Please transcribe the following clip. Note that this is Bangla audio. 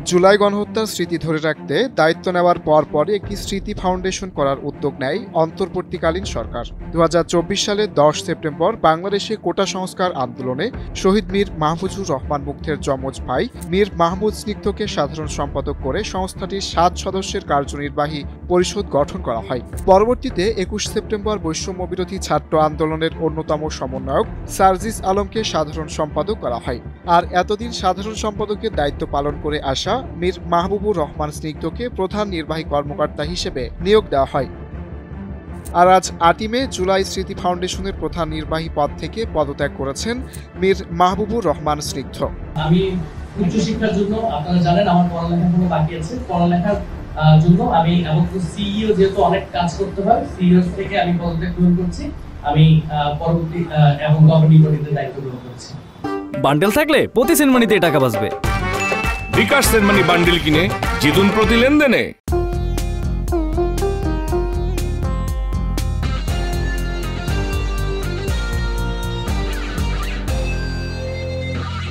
জুলাই গণহত্যার স্মৃতি ধরে রাখতে দায়িত্ব নেওয়ার পরপরই একটি স্মৃতি ফাউন্ডেশন করার উদ্যোগ নেয় অন্তর্বর্তীকালীন সরকার। ২০২৪ সালের ১০ সেপ্টেম্বর বাংলাদেশে কোটা সংস্কার আন্দোলনে শহীদ মীর মাহফুজুর রহমান মুগ্ধের যমজ ভাই মীর মাহমুদ স্নিগ্ধকে সাধারণ সম্পাদক করে সংস্থাটির ৭ সদস্যের কার্যনির্বাহী পরিষদ গঠন করা হয়। পরবর্তীতে ২১ সেপ্টেম্বর বৈষম্য বিরোধী ছাত্র আন্দোলনের অন্যতম সমন্বয়ক সার্জিস আলমকে সাধারণ সম্পাদক করা হয়। আর এতদিন সাধারণ সম্পাদকের দায়িত্ব পালন করে আসা মীর মাহবুবুর রহমান স্নিগ্ধকে প্রধান নির্বাহী কর্মকর্তা হিসেবে নিয়োগ দেওয়া হয়। আর আজ ৮ই মে জুলাই স্মৃতি ফাউন্ডেশনের প্রধান নির্বাহী পদ থেকে পদত্যাগ করেছেন মীর মাহবুবুর রহমান স্নিগ্ধ। আমি উচ্চশিক্ষার জন্য আপনারা জানেন আমার পড়ালেখা কোনো বাকি আছে, পড়ালেখার জন্য আমি এবং সিইও যেহেতু অনেক কাজ করতে হয়, সিইও থেকে আমি পদত্যাগ গ্রহণ করছি। আমি পরবর্তী এবং গভর্নিং বডিতে দায়িত্ব গ্রহণ করছি। বান্ডেল থাকলে প্রতি সেনমানিতে টাকা বাঁচবে। বিকাশ সেনমানি বান্ডেল কিনে জিতুন প্রতি লেনদেনে।